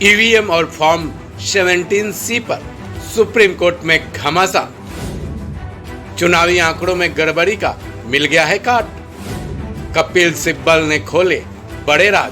EVM और form 17C पर supreme court में घमासान। चुनावी आंकड़ों में गड़बड़ी का मिल गया है काट। कपिल सिब्बल ने खोले बड़े राज।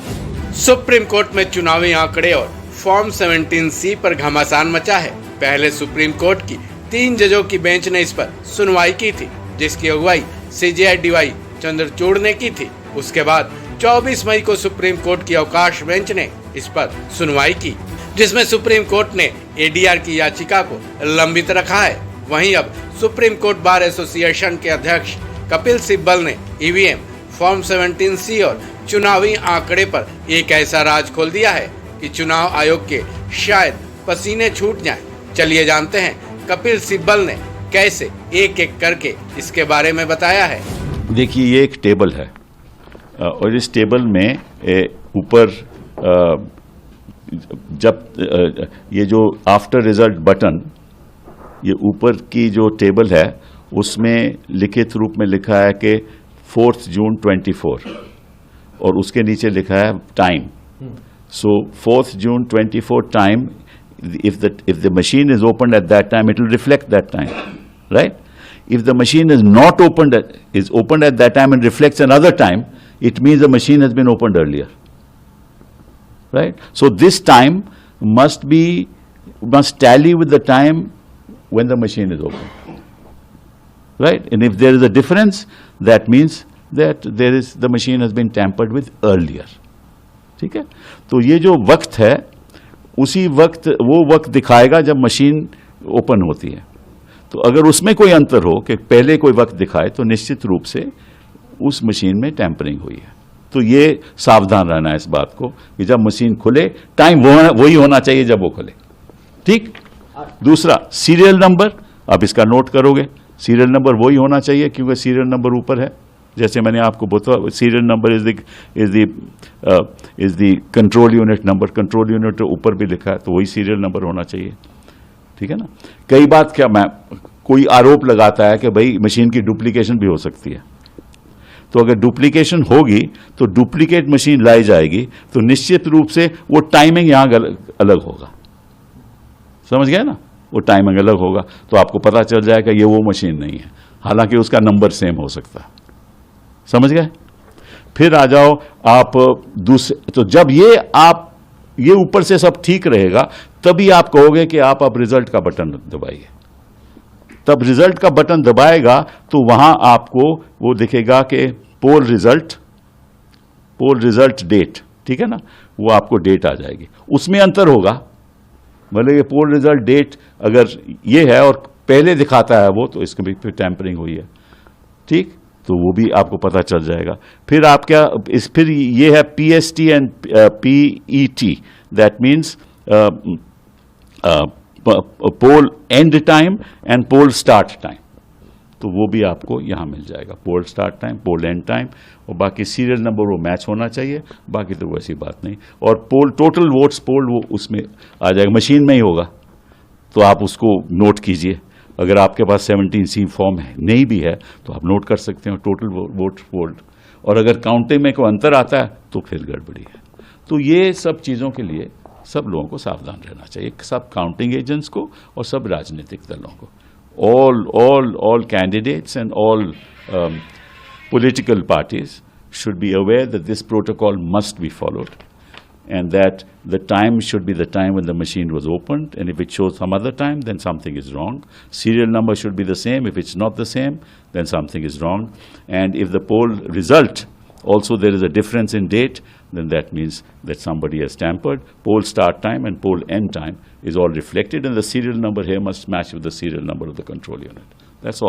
सुप्रीम कोर्ट में चुनावी आंकड़े और फॉर्म 17C पर घमासान मचा है। पहले सुप्रीम कोर्ट की 3 जजों की बेंच ने इस पर सुनवाई की थी, जिसकी अगुवाई CJI DY चंद्रचूड़ ने की थी। उसके बाद 24 मई को सुप्रीम कोर्ट की अवकाश बेंच ने इस पर सुनवाई की, जिसमें सुप्रीम कोर्ट ने ADR की याचिका को लंबित रखा है। वहीं अब सुप्रीम कोर्ट बार एसोसिएशन के अध्यक्ष कपिल सिब्बल ने EVM, फॉर्म 17C और चुनावी आंकड़े पर एक ऐसा राज खोल दिया है कि चुनाव आयोग के शायद पसीने छूट जाएं। चलिए जानते हैं कपिल सिब्बल ने कैसे एक एक करके इसके बारे में बताया है। देखिए, ये एक टेबल है और इस टेबल में ऊपर जब ये जो आफ्टर रिजल्ट बटन, ये ऊपर की जो टेबल है उसमें लिखित रूप में लिखा है कि 4 जून 24 और उसके नीचे लिखा है time. So 4 June 24 time, if the machine is opened at that time, it will reflect that time, right? If the machine is not opened is opened at that time and reflects another time, it means the machine has been opened earlier, right? So this time must tally with the time when the machine is open, right? And if there is a difference, that means that the machine has been tampered with earlier. ठीक है? तो ये जो वक्त है उसी वक्त वो वक्त दिखाएगा जब मशीन ओपन होती है। तो अगर उसमें कोई अंतर हो कि पहले कोई वक्त दिखाए तो निश्चित रूप से उस मशीन में टैंपरिंग हुई है। तो ये सावधान रहना है इस बात को कि जब मशीन खुले टाइम वही होना चाहिए जब वो खुले। ठीक। दूसरा, सीरियल नंबर, आप इसका नोट करोगे, सीरियल नंबर वही होना चाहिए क्योंकि सीरियल नंबर ऊपर है। जैसे मैंने आपको बताया, serial number is the control unit number. Control unit ऊपर भी लिखा है तो वही सीरियल नंबर होना चाहिए। ठीक है ना। कई बात क्या कोई आरोप लगाता है कि भाई मशीन की डुप्लीकेशन भी हो सकती है। तो अगर डुप्लीकेशन होगी तो डुप्लीकेट मशीन लाई जाएगी तो निश्चित रूप से वो टाइमिंग यहां अलग होगा। समझ गए ना, वो टाइमिंग अलग होगा तो आपको पता चल जाएगा ये वो मशीन नहीं है, हालांकि उसका नंबर सेम हो सकता है। समझ गए। फिर आ जाओ आप दूसरे, तो जब ये ऊपर से सब ठीक रहेगा तभी आप कहोगे कि आप अब रिजल्ट का बटन दबाइए। तब रिजल्ट का बटन दबाएगा तो वहां आपको वो दिखेगा कि पोल रिजल्ट डेट, ठीक है ना, वो आपको डेट आ जाएगी। उसमें अंतर होगा, भले ये पोल रिजल्ट डेट अगर ये है और पहले दिखाता है वो, तो इसके भी फिर टैंपरिंग हुई है। ठीक, तो वो भी आपको पता चल जाएगा। फिर आप क्या फिर ये है PST and PET, that means poll end time and poll start time. तो वो भी आपको यहां मिल जाएगा, poll start time, poll end time, और बाकी सीरियल नंबर वो मैच होना चाहिए, बाकी तो वैसी बात नहीं। और पोल टोटल वोट्स पोल वो उसमें आ जाएगा, मशीन में ही होगा, तो आप उसको नोट कीजिए। अगर आपके पास 17C फॉर्म है नहीं भी है तो आप नोट कर सकते हो टोटल वोट पोल्ड, और अगर काउंटिंग में कोई अंतर आता है तो फिर गड़बड़ी है। तो ये सब चीज़ों के लिए सब लोगों को सावधान रहना चाहिए, सब काउंटिंग एजेंट्स को और सब राजनीतिक दलों को। all candidates and all political parties should be aware that this protocol must be followed, and that the time should be the time when the machine was opened, and if it shows some other time, then something is wrong. Serial number should be the same. If it's not the same, then something is wrong. And if the poll result also there is a difference in date, then that means that somebody has tampered. Poll start time and poll end time is all reflected, and the serial number here must match with the serial number of the control unit. That's all.